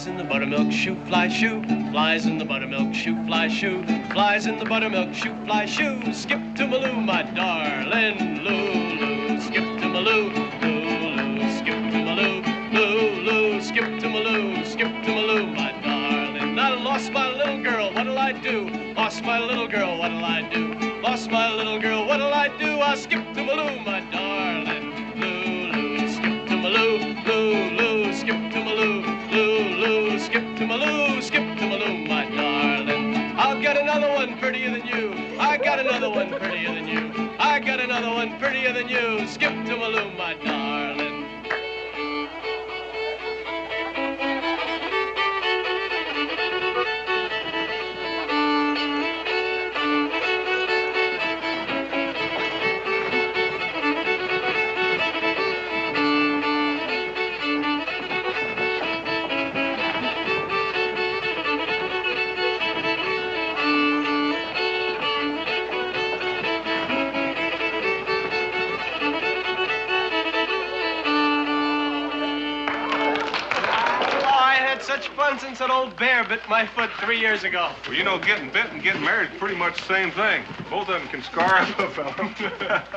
Flies in the buttermilk shoe, fly shoe. Flies in the buttermilk shoe, fly shoe. Flies in the buttermilk shoe, fly shoe. Skip to Maloo, my darling. Loo, skip to Maloo. Loo, skip to Maloo. Loo, skip to Maloo. Skip to Maloo, my darling. I lost my little girl, what'll I do? Lost my little girl, what'll I do? Lost my little girl, what'll I do? I'll skip to Maloo, my darling. Loo, skip to Maloo. Loo, skip to Maloo. Loo, skip to Maloo. Skip to Maloo, my darling. I'll get another one prettier than you. I got another one prettier than you. I got another one prettier than you. Skip to Maloo, my darling. Such fun since that old bear bit my foot 3 years ago. Well, you know, getting bit and getting married is pretty much the same thing. Both of them can scar up a fella.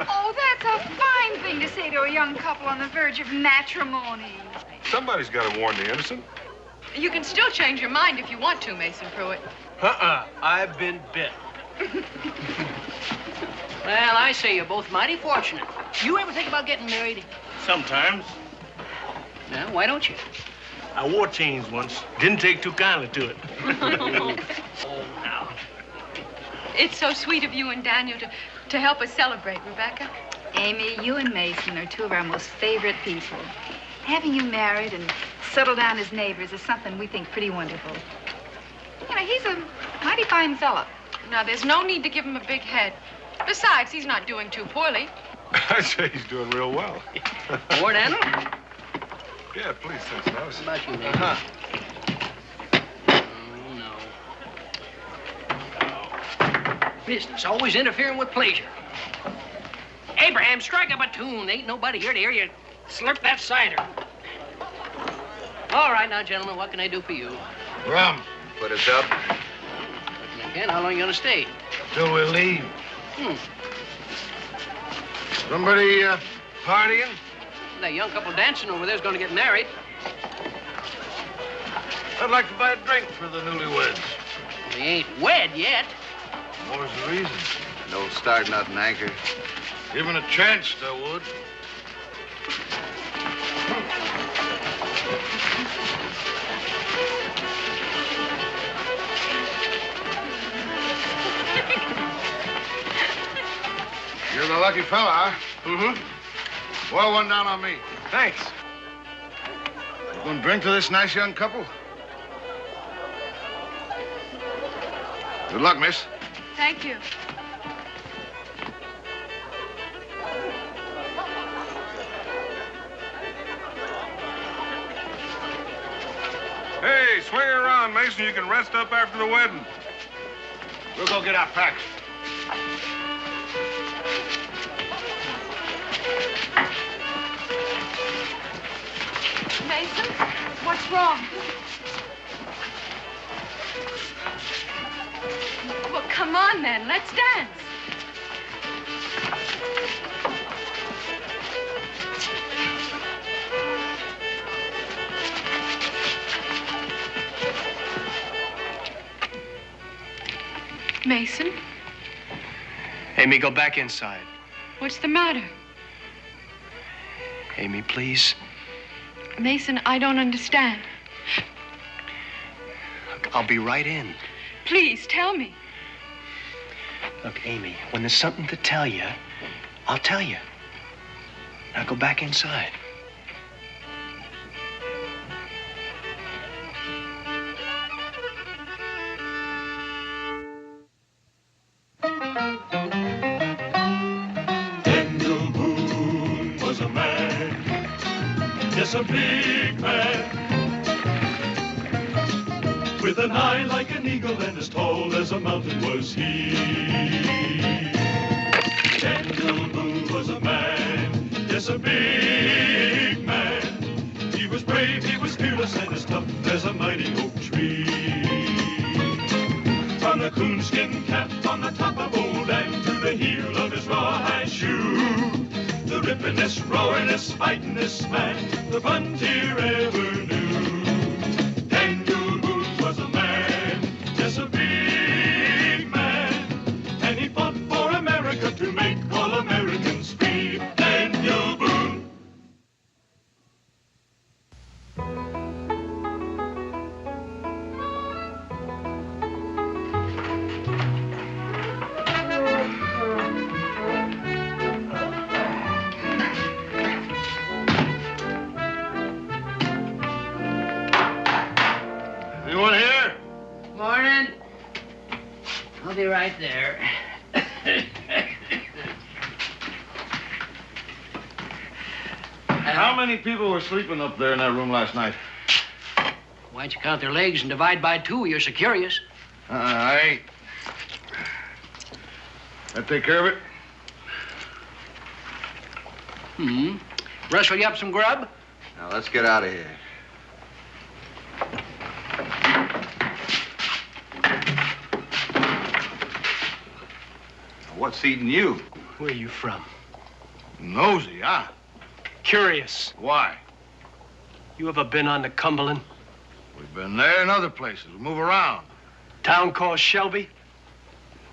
Oh, that's a fine thing to say to a young couple on the verge of matrimony. Somebody's got to warn the innocent. You can still change your mind if you want to, Mason Pruitt. I've been bit. Well, I say you're both mighty fortunate. You ever think about getting married? Sometimes. Well, why don't you? I wore chains once. Didn't take too kindly to it. Oh, now. It's so sweet of you and Daniel to help us celebrate, Rebecca. Amy, you and Mason are two of our most favorite people. Having you married and settled down as neighbors is something we think pretty wonderful. You know, he's a mighty fine fella. Now, there's no need to give him a big head. Besides, he's not doing too poorly. I'd say he's doing real well. More, Daniel? Yeah, please, Sensitive. How about you, Mason? Oh, no. Business, always interfering with pleasure. Abraham, strike up a tune. Ain't nobody here to hear you slurp that cider. All right, now, gentlemen, what can I do for you? Rum. Put us up. You can. How long you gonna stay? Till we leave. Somebody partying? That young couple dancing over there's gonna get married. I'd like to buy a drink for the newlyweds. They ain't wed yet. More's the reason. No start, nothing, anchor. Given a chance, I would. You're the lucky fella, huh? Mm-hmm. Boil one down on me. Thanks. You gonna drink to this nice young couple? Good luck, miss. Thank you. Hey, swing her around, Mason. You can rest up after the wedding. We'll go get our packs. Mason, what's wrong? Well, come on, then. Let's dance. Mason, Amy, go back inside. what's the matter? Amy, please. Mason, I don't understand. Look, I'll be right in. Please, tell me. Look, Amy, when there's something to tell you, I'll tell you. Now go back inside. Daniel Boone was a man, yes, a big man, with an eye like an eagle and as tall as a mountain was he. Daniel Boone was a man, yes, a big man. He was brave, he was fearless. fearless and as tough as a mighty oak tree. From the coonskin cap on the top of old Dan to the heel of his rawhide shoe, the rippin'est, roaring'est, fighting'est man the frontier ever knew. Daniel Boone was a man, yes, a big man, and he fought for America to make all Americans free. Daniel Boone. Anyone here? Morning. I'll be right there. How many people were sleeping up there in that room last night? Why don't you count their legs and divide by 2? You're so curious. I ain't. That take care of it? Rustle you up some grub? Now, let's get out of here. What's eating you? Where are you from? Nosy, huh? Curious. Why? You ever been on the Cumberland? We've been there and other places. We move around. Town called Shelby?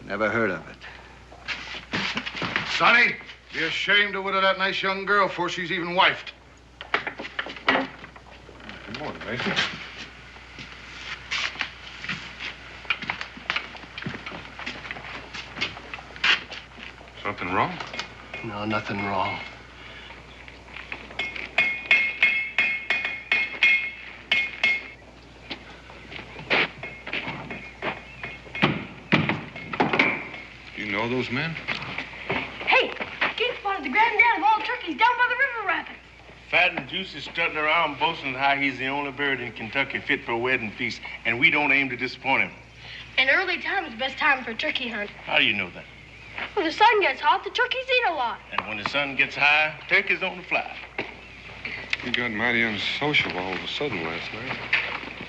Never heard of it. Sonny, be ashamed to widow that nice young girl before she's even wifed. Good morning, Mason. Something wrong? No, nothing wrong. You know those men? Hey, Kate spotted the granddad of all turkeys down by the river rapids. Fat and juicy strutting around boasting how he's the only bird in Kentucky fit for a wedding feast, and we don't aim to disappoint him. And early time is the best time for a turkey hunt. How do you know that? When the sun gets hot, the turkeys eat a lot. And when the sun gets high, turkeys don't fly. You got mighty unsociable all of a sudden last night.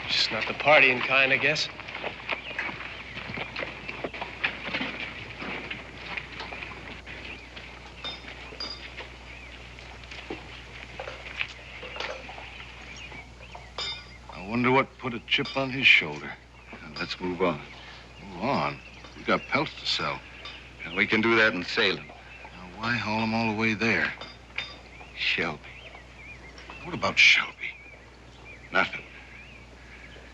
Just not the partying kind, I guess. I wonder what put a chip on his shoulder. Now, let's move on. Move on. We got pelts to sell. And we can do that in Salem. Now, why haul them all the way there? Shelby. What about Shelby? Nothing.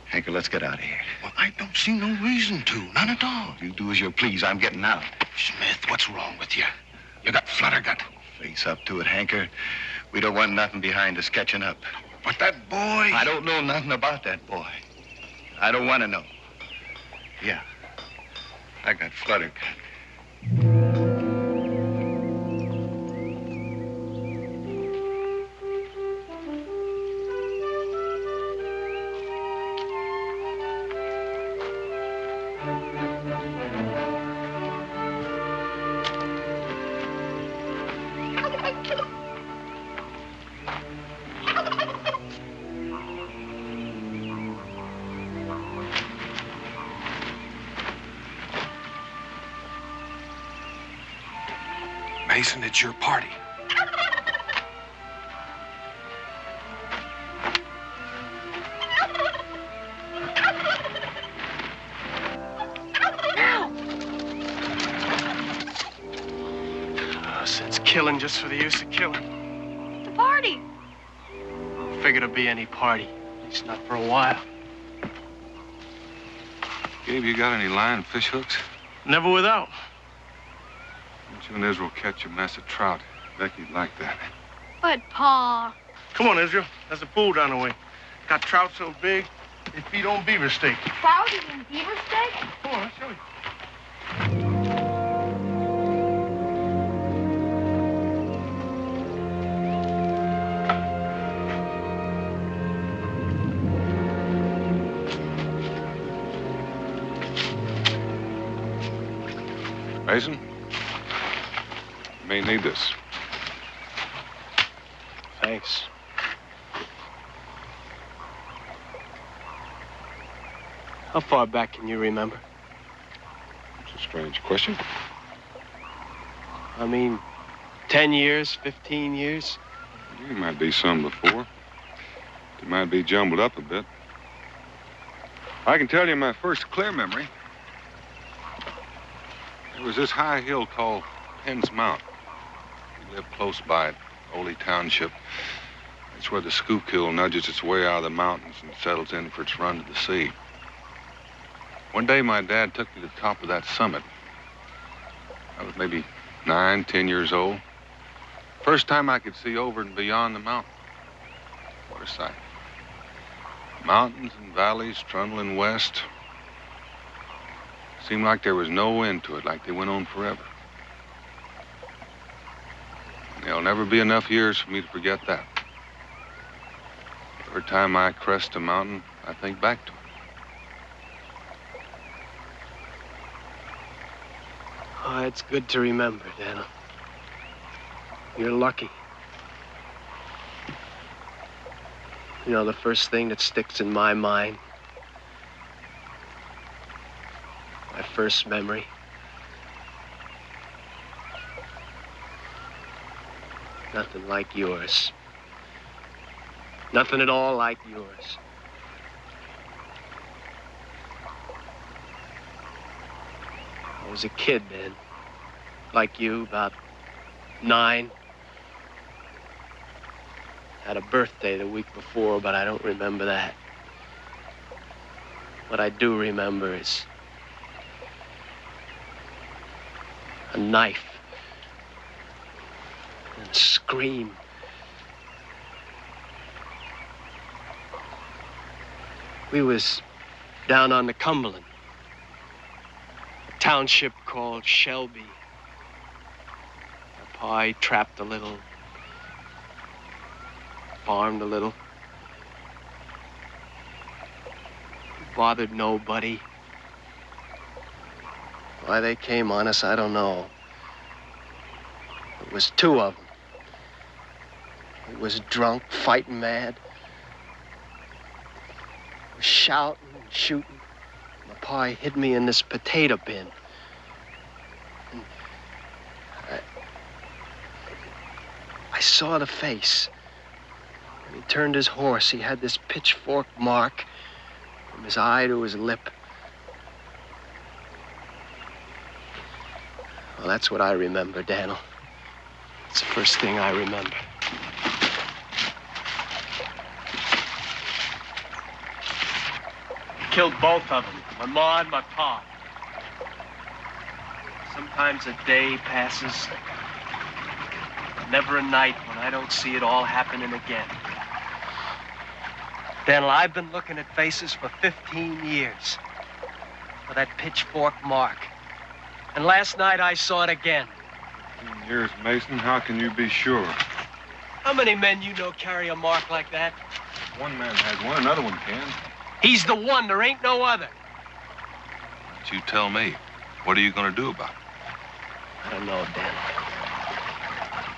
Hanker, let's get out of here. Well, I don't see no reason to. None at all. You do as you please. I'm getting out. Smith, what's wrong with you? You got fluttergut. Face up to it, Hanker. We don't want nothing behind us catching up. But that boy... I don't know nothing about that boy. I don't want to know. Yeah. I got fluttergut. Mason, it's your party. Since killing just for the use of killing. The party. Figured it'd be any party. At least not for a while. Gabe, you got any line fish hooks? Never without. Don't you and Israel catch a mess of trout? Becky'd like that. But, Pa. Come on, Israel. There's a pool down the way. Got trout so big, they feed on beaver steak. Trout eating beaver steak? Come on, I'll show you. Mason, you may need this. Thanks. How far back can you remember? It's a strange question. I mean, 10 years, 15 years? There might be some before. It might be jumbled up a bit. I can tell you my first clear memory. It was this high hill called Penn's Mount. We lived close by it, Oley Township. It's where the Schuylkill nudges its way out of the mountains and settles in for its run to the sea. One day, my dad took me to the top of that summit. I was maybe 9, 10 years old. First time I could see over and beyond the mountain. What a sight. Mountains and valleys trundling west. Seemed like there was no end to it, like they went on forever. And there'll never be enough years for me to forget that. Every time I crest a mountain, I think back to it. Oh, it's good to remember, Daniel. You're lucky. You know, the first thing that sticks in my mind, my first memory, nothing like yours. Nothing at all like yours. I was a kid then, like you, about 9. Had a birthday the week before, but I don't remember that. What I do remember is a knife and a scream. We was down on the Cumberland, a township called Shelby. My pa, he trapped a little, farmed a little. Bothered nobody. Why they came on us, I don't know. It was 2 of them. He was drunk, fighting mad. Was shouting and shooting. My pa hid me in this potato bin. And I saw the face. When he turned his horse, he had this pitchfork mark from his eye to his lip. Well, that's what I remember, Daniel. It's the first thing I remember. He killed both of them, my ma and my pa. Sometimes a day passes, never a night when I don't see it all happening again. Daniel, I've been looking at faces for 15 years for that pitchfork mark. And last night I saw it again. 15 years, Mason, how can you be sure? How many men you know carry a mark like that? One man has one, another one can. He's the one, there ain't no other. Why don't you tell me? What are you going to do about it? I don't know, Dan.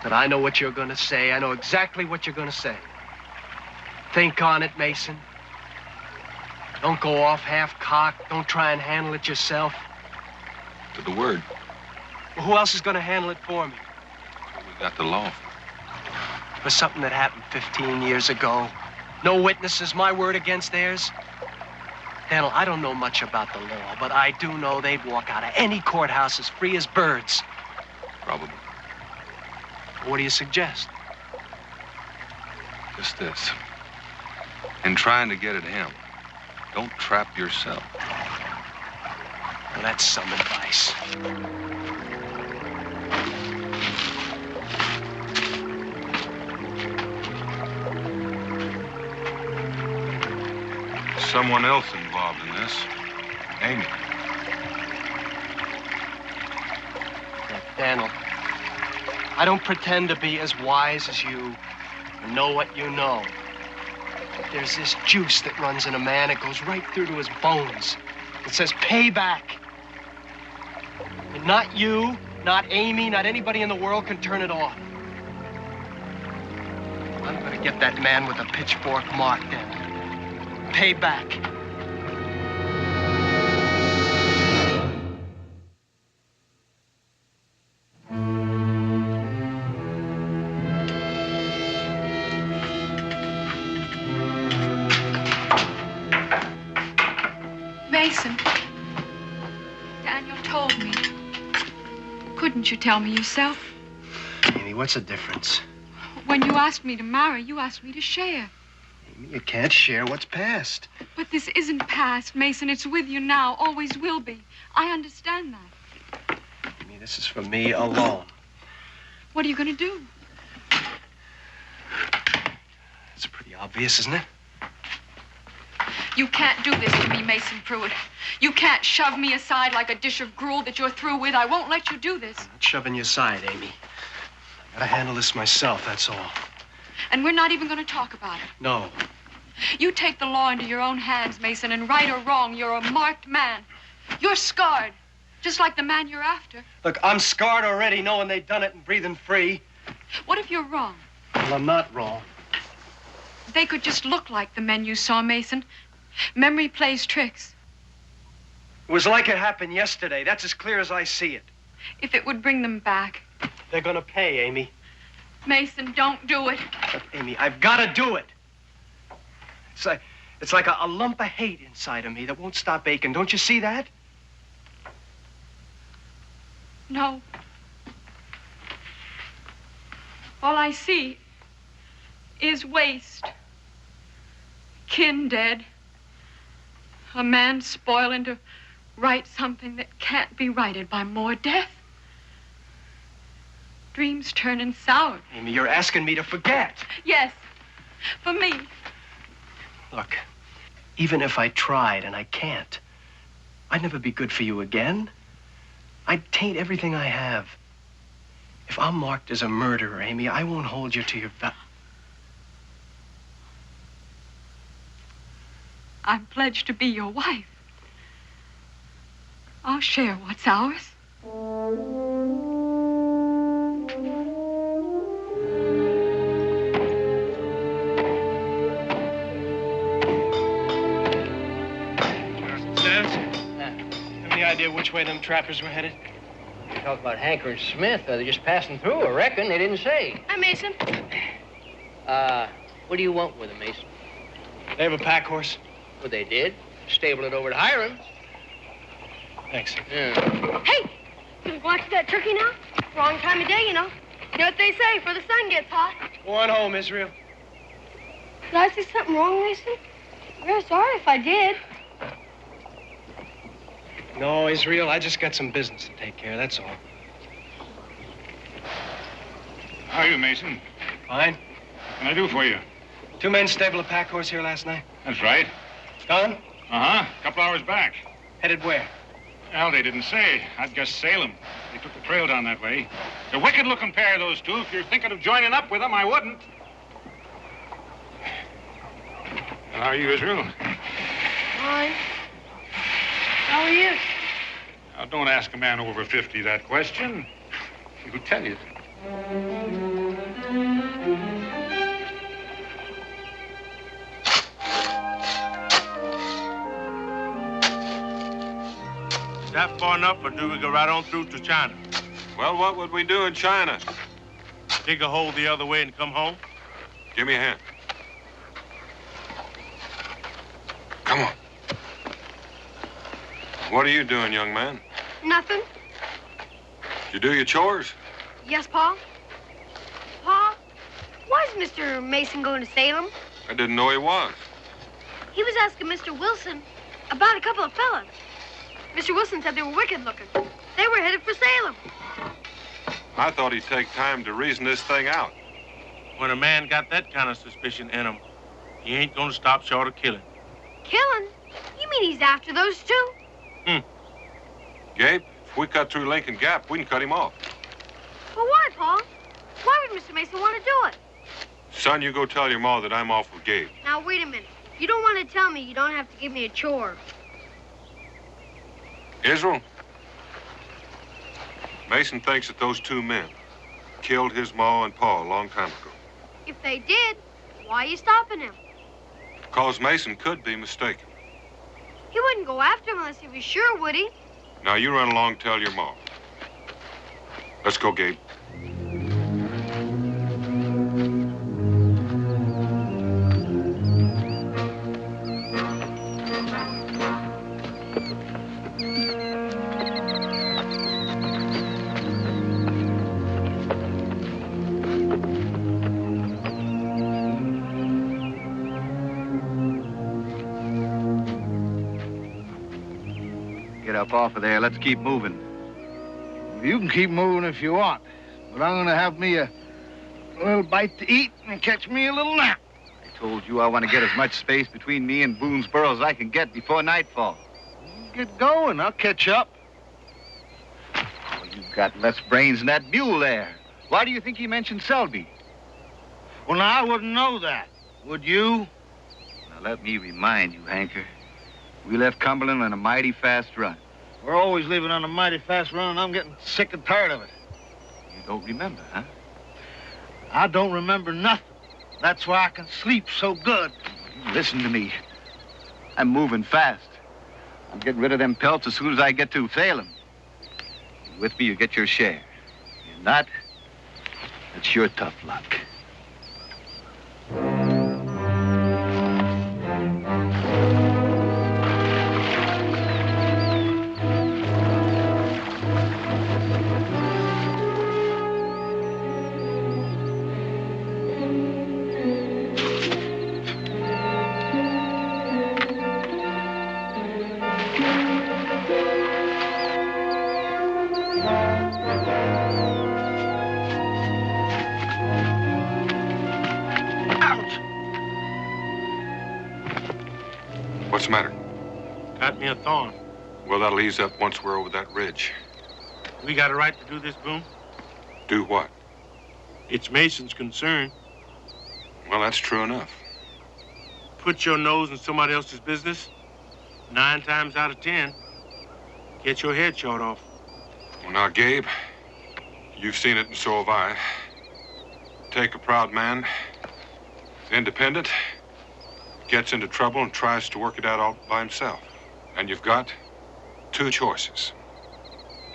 But I know what you're going to say. I know exactly what you're going to say. Think on it, Mason. Don't go off half-cocked. Don't try and handle it yourself. To the word. Well, who else is going to handle it for me? We got the law. For something that happened 15 years ago. No witnesses, my word against theirs. Daniel, I don't know much about the law, but I do know they'd walk out of any courthouse as free as birds. Probably. What do you suggest? Just this. In trying to get at him, don't trap yourself. Well, that's some advice. Someone else involved in this. Amy. Daniel, I don't pretend to be as wise as you or know what you know. But there's this juice that runs in a man. It goes right through to his bones. It says payback. And not you, not Amy, not anybody in the world can turn it off. I'm gonna get that man with a pitchfork mark, Daniel. Payback. didn't you tell me yourself? Amy, what's the difference? When you asked me to marry, you asked me to share. Amy, you can't share what's past. But this isn't past, Mason. It's with you now, always will be. I understand that. Amy, this is for me alone. What are you going to do? It's pretty obvious, isn't it? You can't do this to me, Mason Pruitt. You can't shove me aside like a dish of gruel that you're through with. I won't let you do this. I'm not shoving you aside, Amy. I gotta handle this myself, that's all. And we're not even going to talk about it. No. You take the law into your own hands, Mason, and right or wrong, you're a marked man. You're scarred, just like the man you're after. Look, I'm scarred already knowing they done it and breathing free. What if you're wrong? Well, I'm not wrong. They could just look like the men you saw, Mason. Memory plays tricks. It was like it happened yesterday. That's as clear as I see it. If it would bring them back. They're gonna pay, Amy. Mason, don't do it. Look, Amy, I've gotta do it. It's like a lump of hate inside of me that won't stop aching. Don't you see that? No. All I see is waste. Kin dead. A man spoiling to right something that can't be righted by more death. Dreams turning sour. Amy, you're asking me to forget. Yes, for me. Look, even if I tried and I can't, I'd never be good for you again. I'd taint everything I have. If I'm marked as a murderer, Amy, I won't hold you to your I'm pledged to be your wife. I'll share what's ours. Any idea which way them trappers were headed? You talk about Hanker and Smith. They're just passing through, I reckon. They didn't say. Hi, Mason. What do you want with them, Mason? They have a pack horse. Well, they did. Stable it over to Hiram. Thanks. Yeah. Hey, you go after that turkey now? Wrong time of day, you know. You know what they say, before the sun gets hot. Go on home, Israel. Did I say something wrong, Mason? I'm very sorry if I did. No, Israel, I just got some business to take care of, that's all. How are you, Mason? Fine. What can I do for you? 2 men stabled a pack horse here last night. That's right. Done? Uh-huh. A couple hours back. Headed where? Well, they didn't say. I'd guess Salem. They took the trail down that way. They're a wicked-looking pair, those two. If you're thinking of joining up with them, I wouldn't. Well, how are you, Israel? Fine. How are you? Now, don't ask a man over 50 that question. He'll tell you. Is that far enough, or do we go right on through to China? Well, what would we do in China? Dig a hole the other way and come home? Give me a hand. Come on. What are you doing, young man? Nothing. Did you do your chores? Yes, Pa? Pa, why is Mr. Mason going to Salem? I didn't know he was. He was asking Mr. Wilson about a couple of fellas. Mr. Wilson said they were wicked looking. They were headed for Salem. I thought he'd take time to reason this thing out. When a man got that kind of suspicion in him, he ain't gonna stop short of killing. Killing? You mean he's after those two? Gabe, if we cut through Lincoln Gap, we can cut him off. Well, why, Pa? Why would Mr. Mason want to do it? Son, you go tell your ma that I'm off with Gabe. Now, wait a minute. You don't want to tell me you don't have to give me a chore. Israel, Mason thinks that those 2 men killed his ma and pa a long time ago. If they did, why are you stopping him? Because Mason could be mistaken. He wouldn't go after him unless he was sure, would he? Now, you run along and tell your ma. Let's go, Gabe. up off of there. Let's keep moving. You can keep moving if you want, but I'm gonna have me a little bite to eat and catch me a little nap. I told you I want to get as much space between me and Boone's burrow as I can get before nightfall. Get going, I'll catch up. Oh, you've got less brains than that mule there. Why do you think he mentioned Selby? Well, now, I wouldn't know that. Would you? Now, let me remind you, Hanker. We left Cumberland on a mighty fast run. We're always leaving on a mighty fast run, and I'm getting sick and tired of it. You don't remember, huh? I don't remember nothing. That's why I can sleep so good. Listen to me. I'm moving fast. I'm getting rid of them pelts as soon as I get to Salem. You with me, you get your share. You're not, it's your tough luck. What's the matter? Got me a thorn. Well, that'll ease up once we're over that ridge. We got a right to do this, Boone? Do what? It's Mason's concern. Well, that's true enough. Put your nose in somebody else's business, 9 times out of 10, get your head shot off. Well, now, Gabe, you've seen it and so have I. Take a proud man, independent, gets into trouble and tries to work it out all by himself. And you've got 2 choices.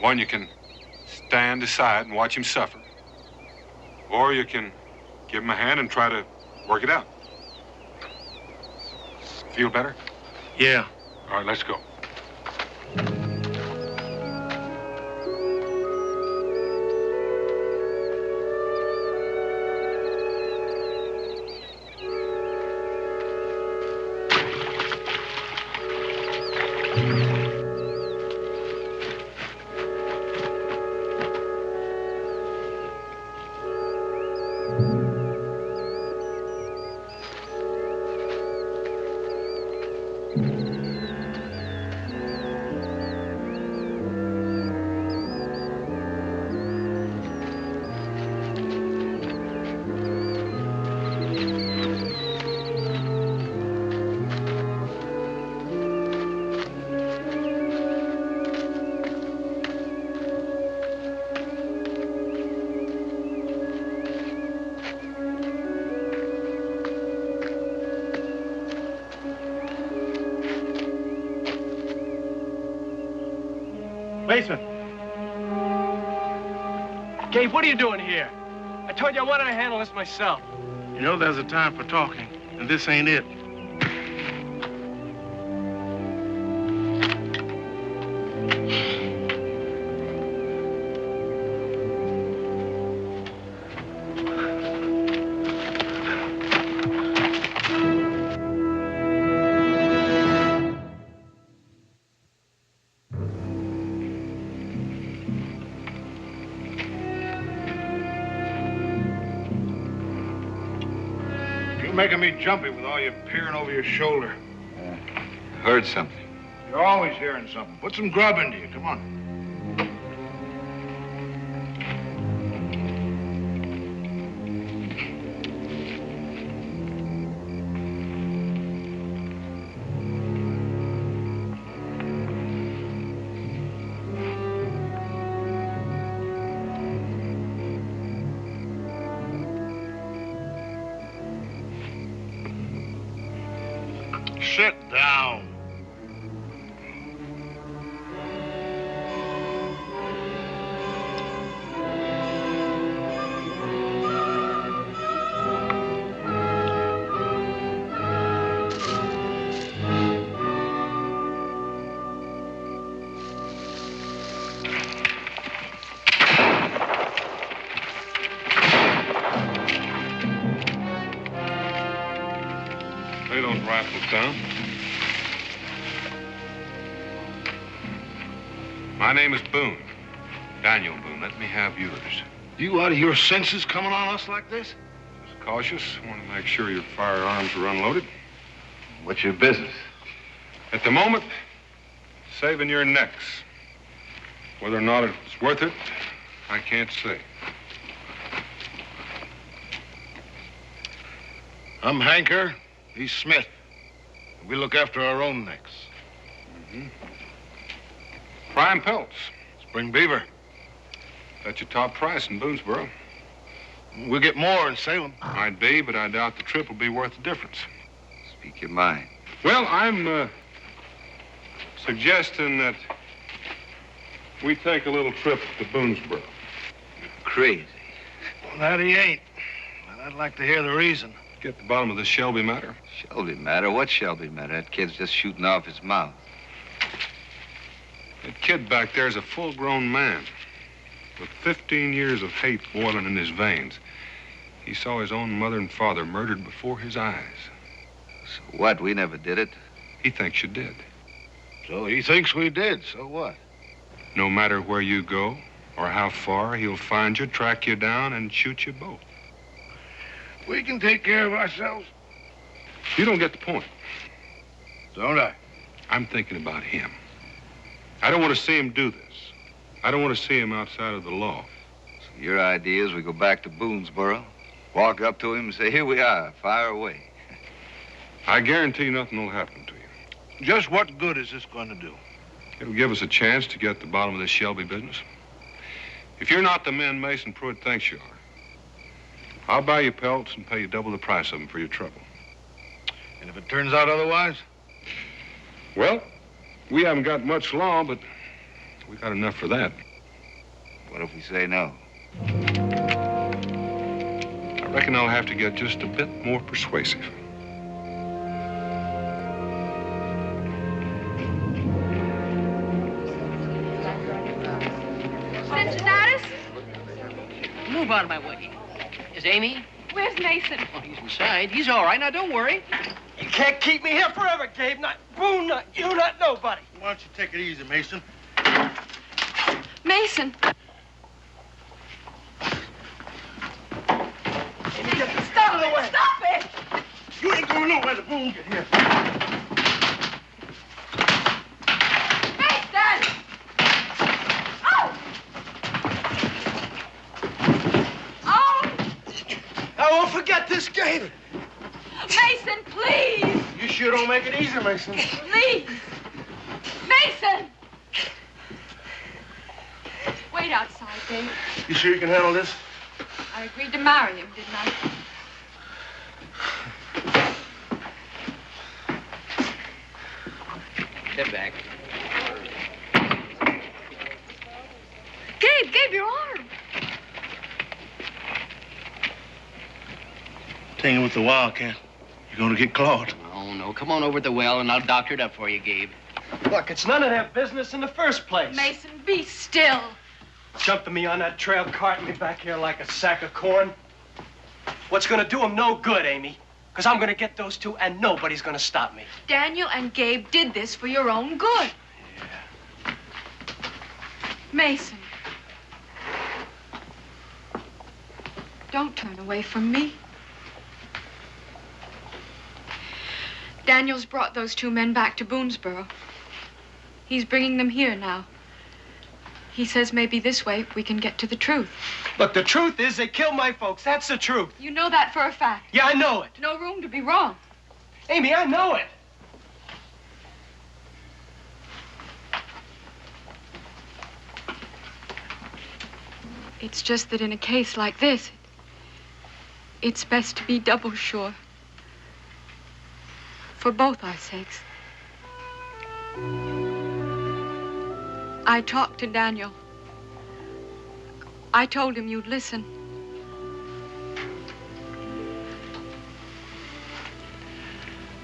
One, you can stand aside and watch him suffer. Or you can give him a hand and try to work it out. Feel better? Yeah. All right, let's go. Basement. Gabe, what are you doing here? I told you I wanted to handle this myself. You know there's a time for talking, and this ain't it. You're making me jumpy with all your peering over your shoulder. Heard something. You're always hearing something. Put some grub into you. Come on. Sit down. Lay those rifles down. My name is Boone. Daniel Boone. Let me have yours. You out of your senses coming on us like this? Just cautious. Want to make sure your firearms are unloaded. What's your business? At the moment, saving your necks. Whether or not it's worth it, I can't say. I'm Hanker. He's Smith. We look after our own necks. Mm-hmm. Prime pelts. Spring beaver. That's your top price in Boonesboro. We'll get more in Salem. Might be, but I doubt the trip will be worth the difference. Speak your mind. Well, I'm suggesting that we take a little trip to Boonesboro. Crazy. Well, that he ain't. But I'd like to hear the reason. Get to the bottom of this Shelby matter. Shelby matter? What Shelby matter? That kid's just shooting off his mouth. That kid back there is a full-grown man with 15 years of hate boiling in his veins. He saw his own mother and father murdered before his eyes. So what? We never did it. He thinks you did. So he thinks we did. So what? No matter where you go or how far, he'll find you, track you down, and shoot you both. We can take care of ourselves. You don't get the point. Don't I? I'm thinking about him. I don't want to see him do this. I don't want to see him outside of the law. So your idea is we go back to Boonesboro, walk up to him and say, here we are, fire away. I guarantee nothing will happen to you. Just what good is this going to do? It'll give us a chance to get to the bottom of this Shelby business. If you're not the man Mason Pruitt thinks you are, I'll buy you pelts and pay you double the price of them for your trouble. And if it turns out otherwise? Well, we haven't got much law, but we got enough for that. What if we say no? I reckon I'll have to get just a bit more persuasive. Cincinnatus? Move out of my way. Is Amy? Where's Mason? Oh, he's inside. He's all right. Now, don't worry. You can't keep me here forever, Gabe. Not Boone, not you, not nobody. Why don't you take it easy, Mason? Mason. Amy, get the stuff out of the way. Stop it! You ain't going nowhere till Boone get here. Mason! Oh! Oh! I won't forget this, Gabe. Mason, please! You sure don't make it easy, Mason. Please! Mason! Wait outside, Dave. You sure you can handle this? I agreed to marry him, didn't I? Step back. Gabe, your arm. Hanging with the wildcat. You're going to get clawed. Oh, no. Come on over to the well, and I'll doctor it up for you, Gabe. Look, it's none of their business in the first place. Mason, be still. Jumping me on that trail, carting me back here like a sack of corn. What's gonna do them no good, Amy? Because I'm gonna get those two, and nobody's gonna stop me. Daniel and Gabe did this for your own good. Yeah. Mason. Don't turn away from me. Daniel's brought those two men back to Boonesboro. He's bringing them here now. He says maybe this way we can get to the truth. Look, the truth is they killed my folks. That's the truth. You know that for a fact. Yeah, I know it. No room to be wrong. Amy, I know it. It's just that in a case like this, it's best to be double sure. For both our sakes. I talked to Daniel. I told him you'd listen.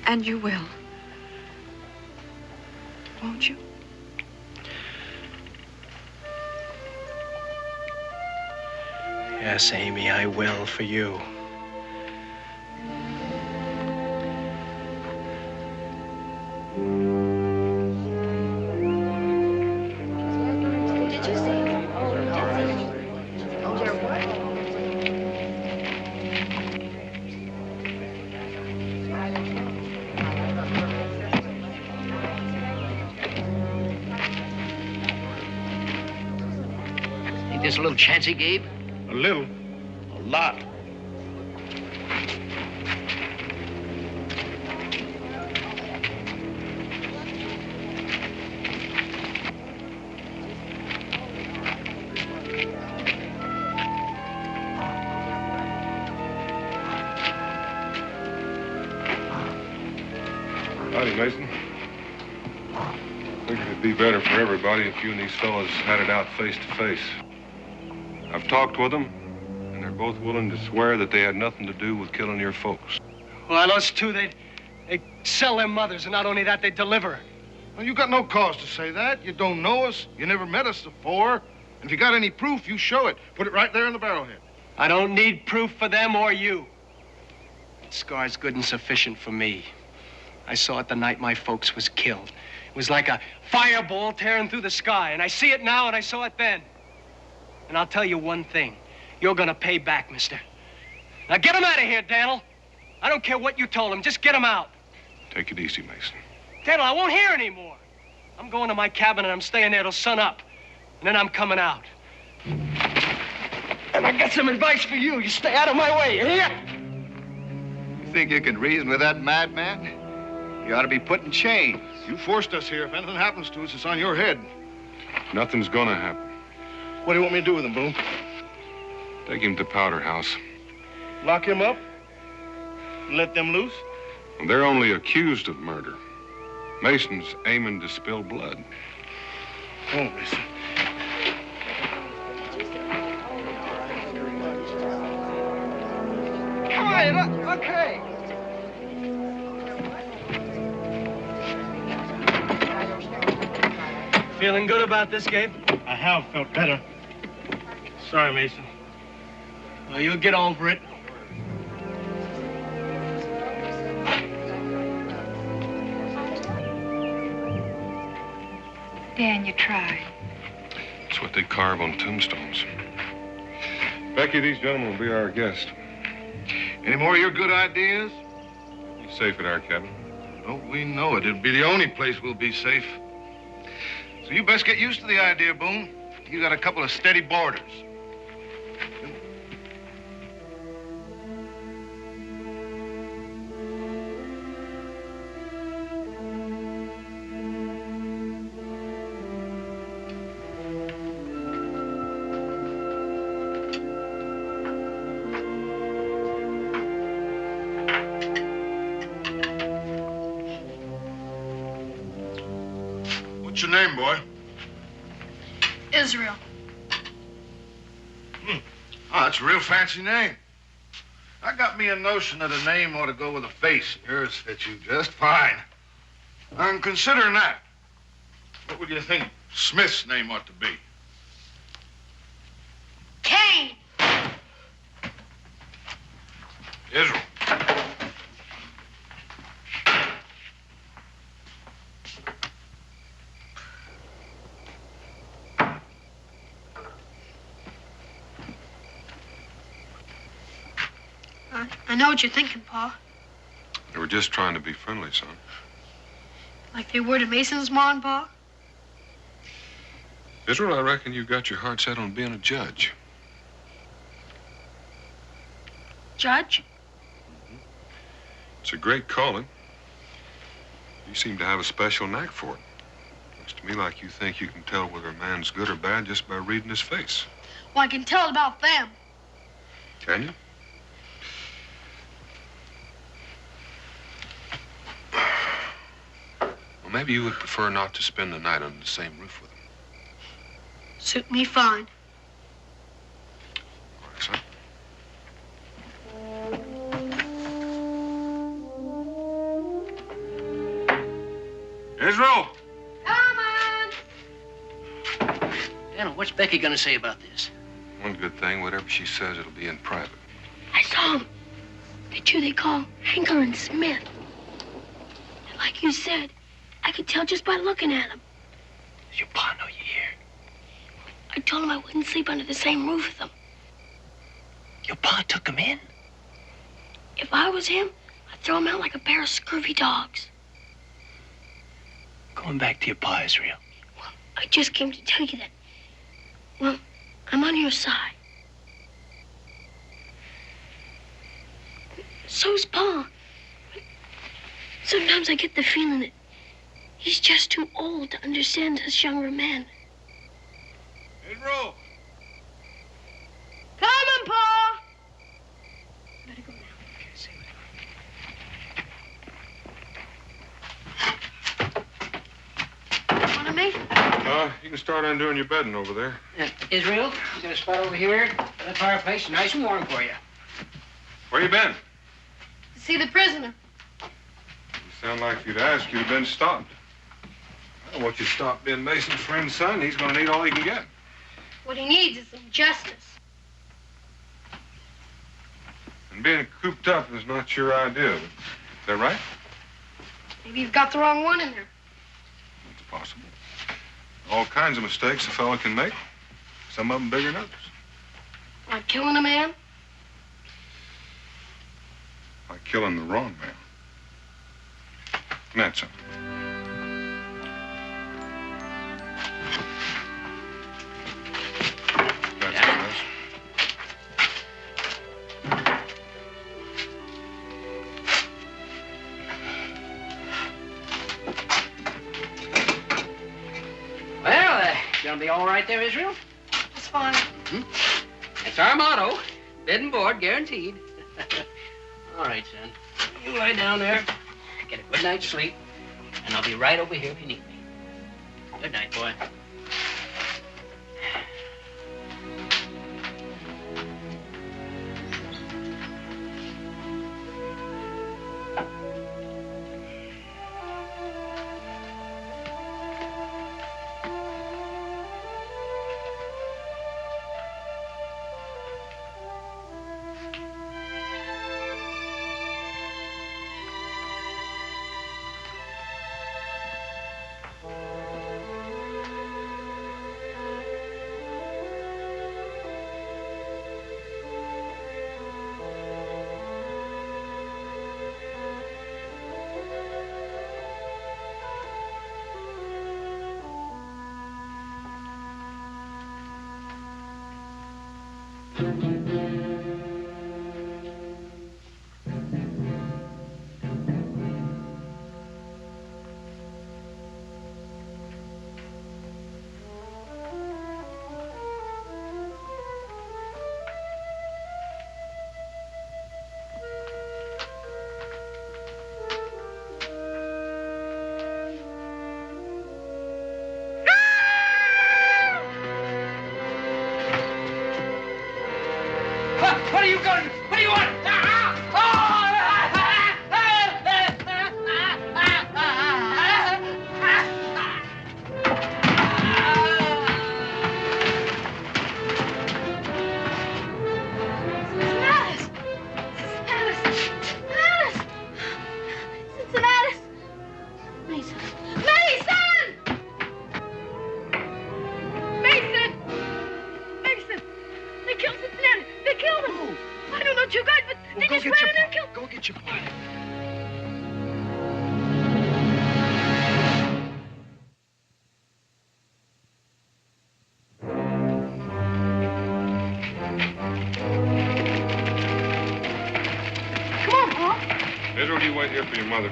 And you will. Won't you? Yes, Amy, I will for you. us a little chancy, Gabe? A little? A lot. Howdy, Mason. Figured it'd be better for everybody if you and these fellas had it out face to face. I've talked with them, and they're both willing to swear that they had nothing to do with killing your folks. Well, those two, they sell their mothers, and not only that, they deliver. Well, you got no cause to say that. You don't know us. You never met us before. And if you got any proof, you show it. Put it right there in the barrelhead. I don't need proof for them or you. That scar's good and sufficient for me. I saw it the night my folks was killed. It was like a fireball tearing through the sky, and I see it now, and I saw it then. And I'll tell you one thing. You're gonna pay back, mister. Now get him out of here, Daniel. I don't care what you told him. Just get him out. Take it easy, Mason. Daniel, I won't hear anymore. I'm going to my cabin, and I'm staying there till sun up. And then I'm coming out. And I got some advice for you. You stay out of my way, you hear? You think you can reason with that madman? You ought to be put in chains. You forced us here. If anything happens to us, it's on your head. Nothing's gonna happen. What do you want me to do with him, Boone? Take him to Powder House. Lock him up? And let them loose? They're only accused of murder. Mason's aiming to spill blood. Come on, Mason. All right, okay. Feeling good about this, Gabe? I have felt better. Sorry, Mason. Well, you'll get over it. Dan, you tried. It's what they carve on tombstones. Becky, these gentlemen will be our guests. Any more of your good ideas? Be safe at our cabin. Don't we know it? It'll be the only place we'll be safe. So you best get used to the idea, Boone. You got a couple of steady boarders. What's your name, boy? Israel. Oh, that's a real fancy name. I got me a notion that a name ought to go with a face. Yours fits you just fine. I'm considering that. What would you think Smith's name ought to be? Cain. Israel. I know what you're thinking, Pa. They were just trying to be friendly, son. Like they were to Mason's ma and Pa. Israel, I reckon you got your heart set on being a judge. Judge? It's a great calling. You seem to have a special knack for it. Looks to me like you think you can tell whether a man's good or bad just by reading his face. Well, I can tell about them. Can you? Well, maybe you would prefer not to spend the night under the same roof with him. Suit me fine. All right, son. Israel! Come on! Daniel, what's Becky gonna say about this? One good thing, whatever she says, it'll be in private. I saw them. The two they call Hanker and Smith. And like you said, I could tell just by looking at them. Does your pa know you're here? I told him I wouldn't sleep under the same roof with them. Your pa took him in? If I was him, I'd throw him out like a pair of scurvy dogs. Going back to your pa, Israel. I just came to tell you that, well, I'm on your side. So's Pa. Sometimes I get the feeling that he's just too old to understand us younger men. Pedro! Coming, Pa! Better go now. Want me? You can start undoing your bedding over there. Israel, you got a spot over here? The fireplace, nice and warm for you. Where you been? To see the prisoner. You sound like if you'd asked, you'd have been stopped. I don't want you to stop being Mason's friend's son. He's going to need all he can get. What he needs is some justice. And being cooped up is not your idea. Is that right? Maybe you've got the wrong one in there. It's possible. All kinds of mistakes a fellow can make. Some of them bigger than others. Like killing a man? Like killing the wrong man. And that's something. That's all right. Well, gonna be all right there, Israel? It's fine. That's our motto. Bed and board guaranteed. All right, son. You lie down there, get a good night's sleep, and I'll be right over here if you need me. Good night, boy. What are you going to do? What do you want? Pedro, you wait here for your mother.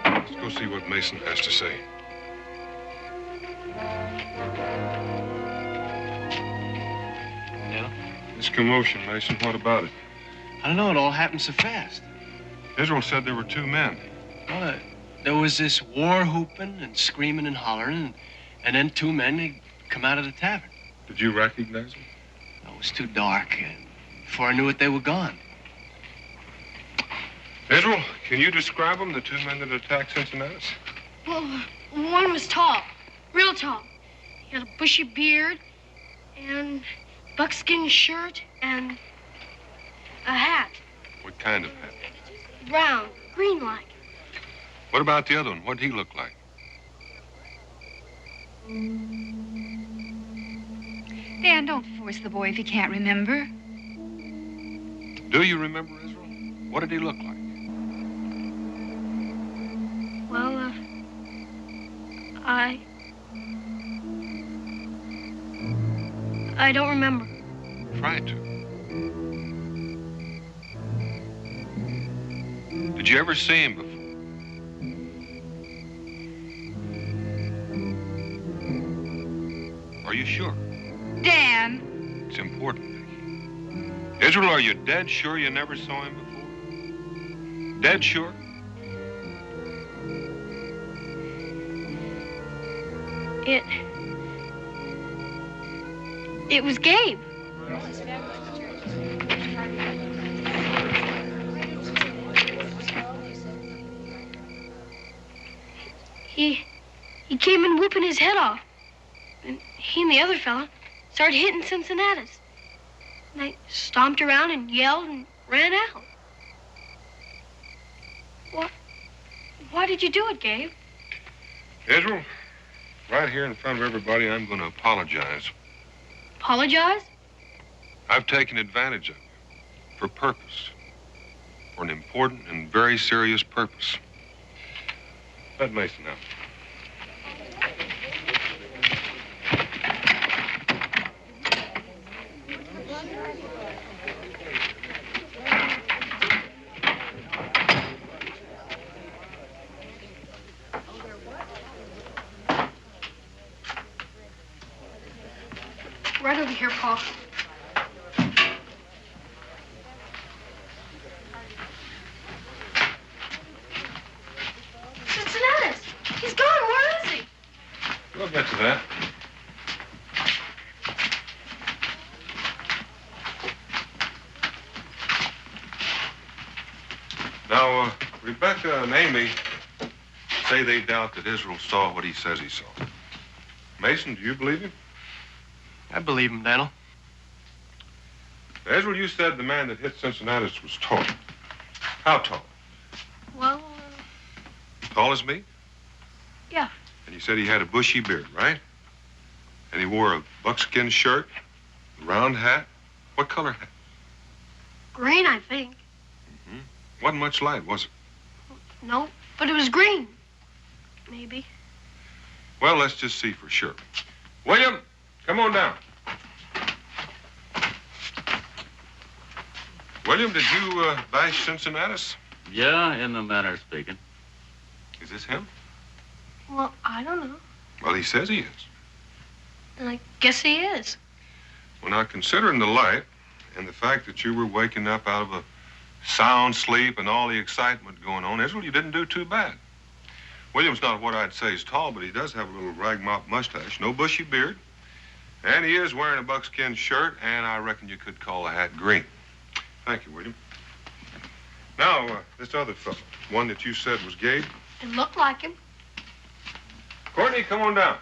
Let's go see what Mason has to say. Yeah? This commotion, Mason, what about it? I don't know, it all happened so fast. Israel said there were two men. Well, there was this war whooping and screaming and hollering, and then two men, they come out of the tavern. Did you recognize them? It was too dark, and before I knew it, they were gone. Israel, can you describe them, the two men that attacked Cincinnati? Well, one was tall, real tall. He had a bushy beard and buckskin shirt and a hat. What kind of hat? Brown, green-like. What about the other one? What'd he look like? Dan, don't force the boy if he can't remember. Do you remember Israel? What did he look like? Well, I don't remember. Try to. Did you ever see him before? Are you sure? Dan. It's important, Vicky. Israel, are you dead sure you never saw him before? Dead sure? It was Gabe. He came in whooping his head off. And he and the other fella started hitting Cincinnatus. And I stomped around and yelled and ran out. Why did you do it, Gabe? Israel, right here in front of everybody, I'm going to apologize. Apologize? I've taken advantage of you for purpose, for an important and very serious purpose. Let Mason out. Right over here, Paul. Cincinnatus! He's gone. Where is he? We'll get to that. Now, Rebecca and Amy say they doubt that Israel saw what he says he saw. Mason, do you believe him? I believe him, Daniel. Israel, you said the man that hit Cincinnatus was tall. How tall? Well, Tall as me? yeah. And you said he had a bushy beard, right? And he wore a buckskin shirt, a round hat. What color hat? Green, I think. Wasn't much light, was it? No, but it was green. Maybe. Well, let's just see for sure. William, come on down. William, did you bash Cincinnatus? Yeah, in the manner of speaking. Is this him? Well, I don't know. Well, he says he is. And I guess he is. Well, now, considering the light and the fact that you were waking up out of a sound sleep and all the excitement going on, Israel, you didn't do too bad. William's not what I'd say is tall, but he does have a little rag mop mustache, no bushy beard, and he is wearing a buckskin shirt, and I reckon you could call the hat green. Thank you, William. Now, this other fellow, one that you said was Gabe. It looked like him. Courtney, come on down.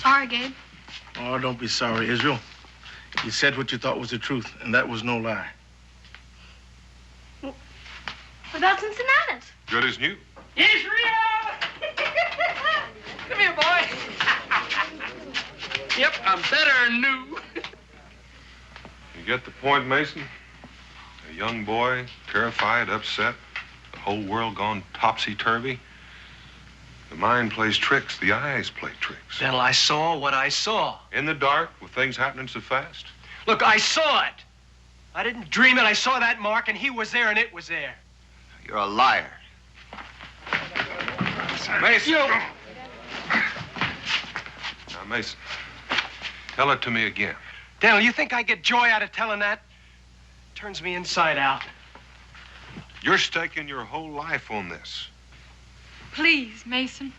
Sorry, Gabe. Oh, don't be sorry, Israel. You said what you thought was the truth, and that was no lie. What about Cincinnatus? Good as new. Israel! Come here, boy. Yep, I'm better than new. You get the point, Mason? A young boy, terrified, upset, the whole world gone topsy-turvy. The mind plays tricks, the eyes play tricks. Daniel, I saw what I saw. In the dark, with things happening so fast. Look, I saw it. I didn't dream it. I saw that mark, and he was there, and it was there. You're a liar. Mason! Now, Mason, tell it to me again. Daniel, you think I get joy out of telling that? Turns me inside out. You're staking your whole life on this. Please, Mason.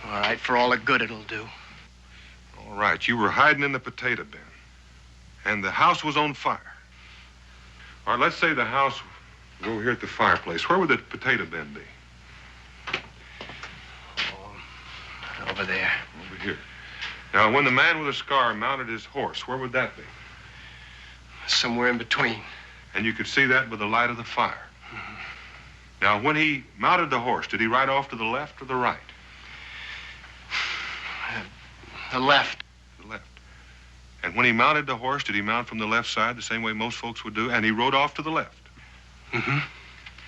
All right, for all the good it'll do. All right, you were hiding in the potato bin, and the house was on fire. All right, let's say the house was over here at the fireplace. Where would the potato bin be? Oh, over there. Over here. Now, when the man with a scar mounted his horse, where would that be? Somewhere in between. And you could see that with the light of the fire. Now, when he mounted the horse, did he ride off to the left or the right? The left. The left. And when he mounted the horse, did he mount from the left side the same way most folks would do, and he rode off to the left? Mm-hmm.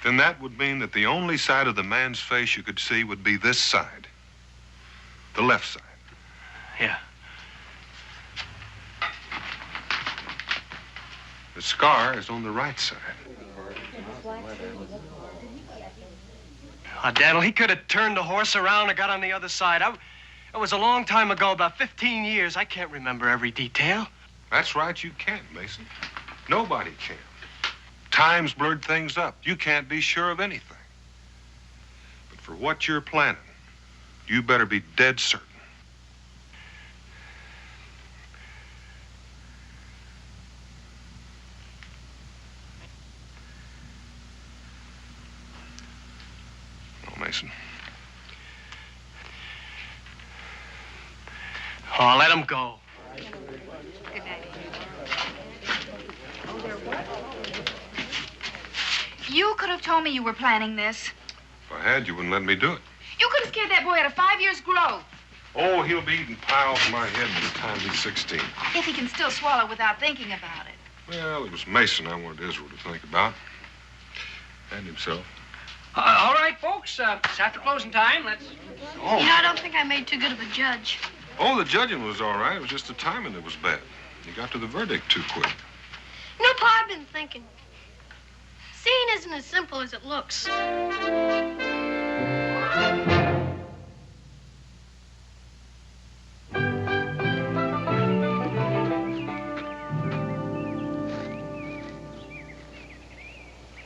Then that would mean that the only side of the man's face you could see would be this side. The left side. Yeah. The scar is on the right side. Oh, Daniel, he could have turned the horse around and got on the other side. It was a long time ago, about 15 years. I can't remember every detail. That's right, you can't, Mason. Nobody can. Time's blurred things up. You can't be sure of anything. But for what you're planning, you better be dead certain. No, Mason. Oh, let him go. Good night. You could have told me you were planning this. If I had, you wouldn't let me do it. You could have scared that boy out of 5 years' growth. Oh, he'll be eating pie off my head by the time he's 16. If he can still swallow without thinking about it. Well, it was Mason I wanted Israel to think about. And himself. All right, folks. It's after closing time. Let's... Oh. You know, I don't think I made too good of a judge. Oh, the judging was all right. It was just the timing that was bad. You got to the verdict too quick. You know, Pa, I've been thinking. Seeing isn't as simple as it looks.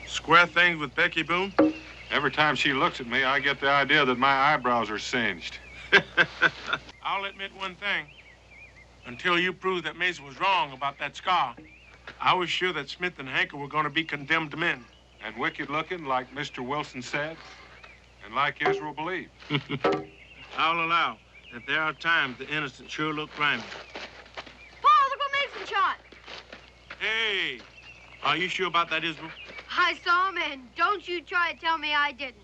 Square things with Becky, Boone? Every time she looks at me, I get the idea that my eyebrows are singed. I'll admit one thing. Until you proved that Mason was wrong about that scar, I was sure that Smith and Hanker were going to be condemned men. And wicked looking, like Mr. Wilson said, and like Israel believed. I'll allow that there are times the innocent sure look grimy. Pa, look what Mason shot. Hey, are you sure about that, Israel? I saw him, and don't you try to tell me I didn't.